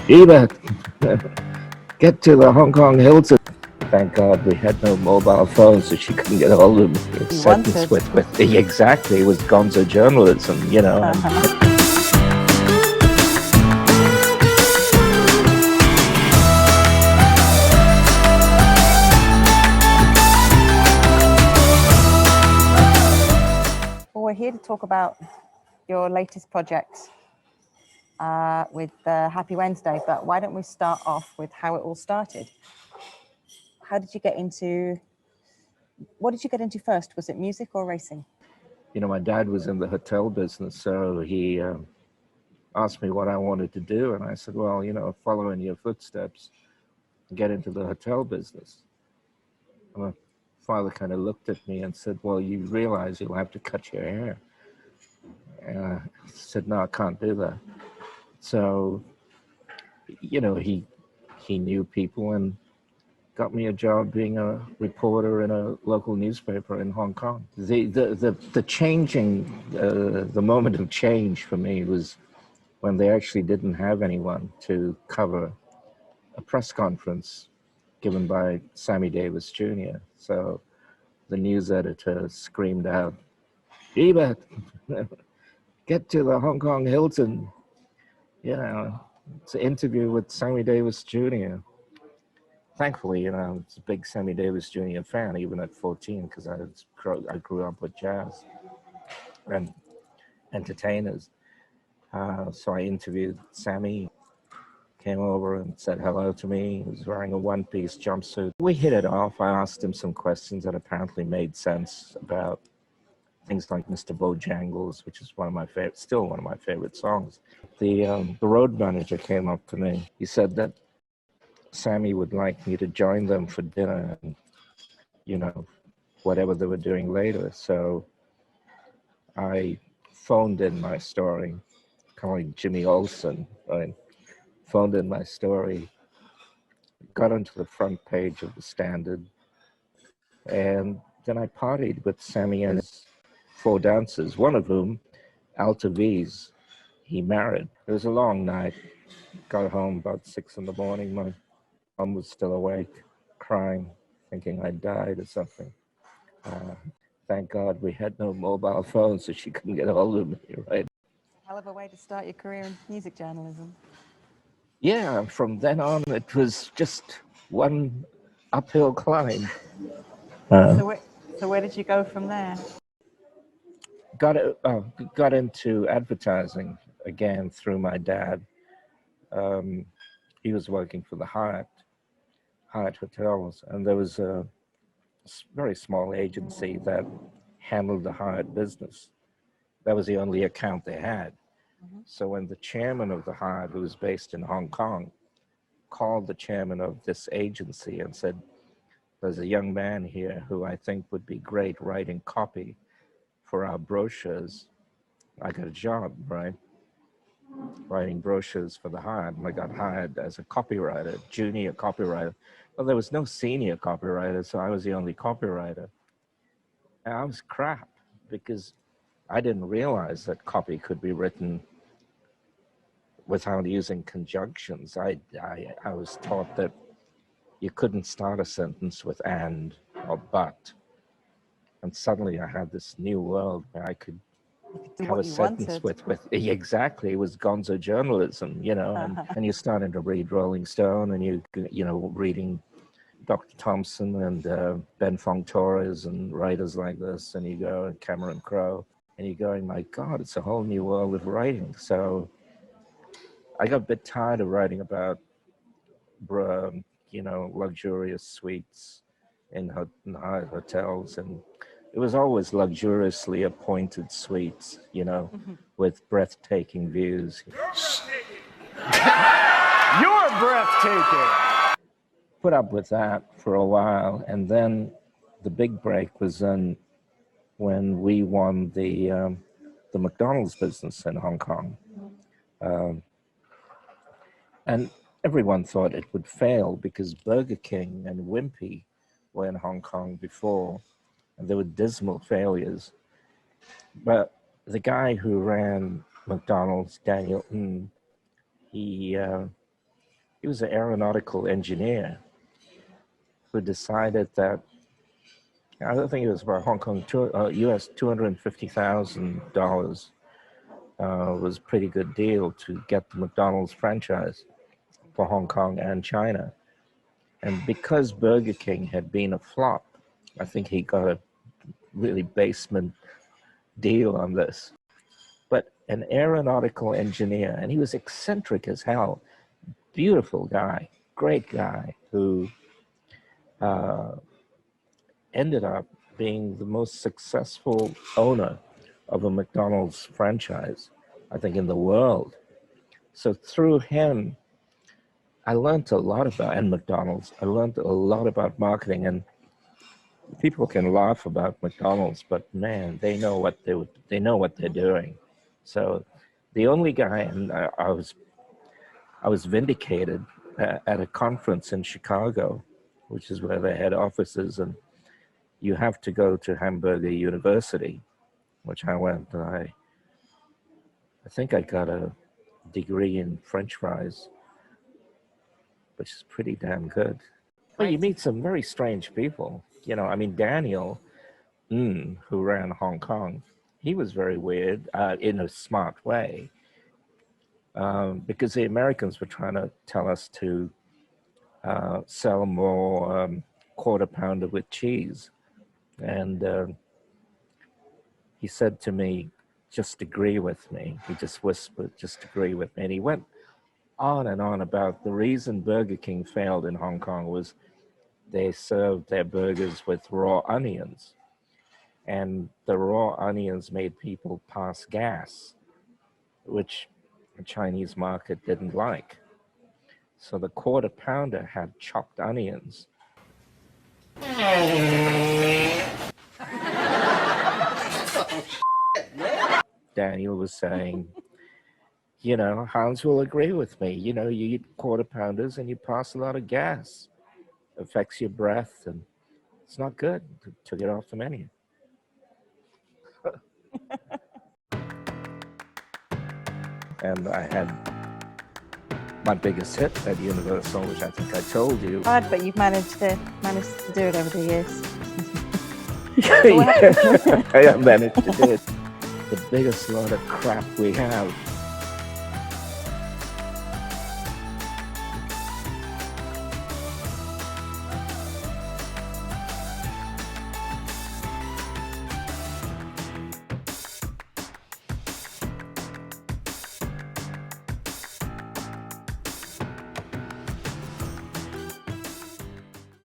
Ebert, get to the Hong Kong Hilton. Thank God we had no mobile phones, so she couldn't get a hold of me. Sentence with exactly, it was gonzo journalism, you know. Well, we're here to talk about your latest project with Happy Wednesday, but why don't we start off with how it all started? How did you get into, what did you get into first? Was it music or racing? You know, my dad was in the hotel business, so he asked me what I wanted to do, and I said, well, you know, follow in your footsteps, get into the hotel business. And my father kind of looked at me and said, well, you realize you'll have to cut your hair. And I said, no, I can't do that. So, you know, he knew people and got me a job being a reporter in a local newspaper in Hong Kong. The changing, the moment of change for me was when they actually didn't have anyone to cover a press conference given by Sammy Davis Jr. So the news editor screamed out, Ebert, get to the Hong Kong Hilton. You know, it's an interview with Sammy Davis Jr. Thankfully, you know, I was a big Sammy Davis Jr. fan, even at 14, because I grew up with jazz and entertainers. So I interviewed Sammy, came over and said hello to me. He was wearing a one-piece jumpsuit. We hit it off. I asked him some questions that apparently made sense about things like Mr. Bojangles, which is one of my favorite, still one of my favorite songs. The road manager came up to me. He said that Sammy would like me to join them for dinner and, you know, whatever they were doing later. So I phoned in my story, kind of like Jimmy Olsen. I phoned in my story, got onto the front page of the Standard, and then I partied with Sammy and his 4 dancers, one of whom, Alta V's, he married. It was a long night. Got home about 6 in the morning. My mom was still awake, crying, thinking I died or something. Thank God we had no mobile phones, so she couldn't get a hold of me, right? Hell of a way to start your career in music journalism. Yeah, from then on, it was just one uphill climb. So where did you go from there? Got into advertising again through my dad. He was working for the Hyatt Hotels, and there was a very small agency that handled the Hyatt business. That was the only account they had. So when the chairman of the Hyatt, who was based in Hong Kong, called the chairman of this agency and said, there's a young man here who I think would be great writing copy for our brochures. I got a job, right? Writing brochures for the Hyatt. I got hired as a copywriter, junior copywriter. Well, there was no senior copywriter, so I was the only copywriter. And I was crap because I didn't realize that copy could be written without using conjunctions. I was taught that you couldn't start a sentence with and or but. And suddenly I had this new world where I could have a sentence with exactly, it was gonzo journalism, you know, and you're starting to read Rolling Stone and you know, reading Dr. Thompson and Ben Fong Torres and writers like this, and you go, and Cameron Crowe, and you're going, my God, it's a whole new world of writing. So I got a bit tired of writing about, you know, luxurious suites in hotels, and it was always luxuriously appointed suites, you know, with breathtaking views. You're breathtaking. Put up with that for a while, and then the big break was when we won the McDonald's business in Hong Kong. And everyone thought it would fail because Burger King and Wimpy were in Hong Kong before, and they were dismal failures. But the guy who ran McDonald's, Daniel, he he was an aeronautical engineer who decided that, I don't think it was about Hong Kong, US $250,000 was a pretty good deal to get the McDonald's franchise for Hong Kong and China. And because Burger King had been a flop, I think he got a really basement deal on this. But an aeronautical engineer, and he was eccentric as hell, beautiful guy, great guy, who ended up being the most successful owner of a McDonald's franchise, I think, in the world. So through him, I learned a lot about, and McDonald's, I learned a lot about marketing. And people can laugh about McDonald's, but man, they know what they're doing. So the only guy, and I was vindicated at a conference in Chicago, which is where their head office is, and you have to go to Hamburger University, which I went, and I think I got a degree in French fries, which is pretty damn good. But you meet some very strange people. You know, I mean, Daniel, who ran Hong Kong, he was very weird in a smart way, because the Americans were trying to tell us to sell more quarter pounder with cheese. And he said to me, just agree with me. He just whispered, just agree with me. And he went on and on about the reason Burger King failed in Hong Kong was they served their burgers with raw onions. And the raw onions made people pass gas, which the Chinese market didn't like. So the quarter pounder had chopped onions. Daniel was saying, you know, Hans will agree with me. You know, you eat quarter pounders and you pass a lot of gas. Affects your breath, and it's not good. Took it off the menu. And I had my biggest hit at Universal, which I think I told you. Hard, but you've managed to do it over the years. I managed to do it. The biggest load of crap we have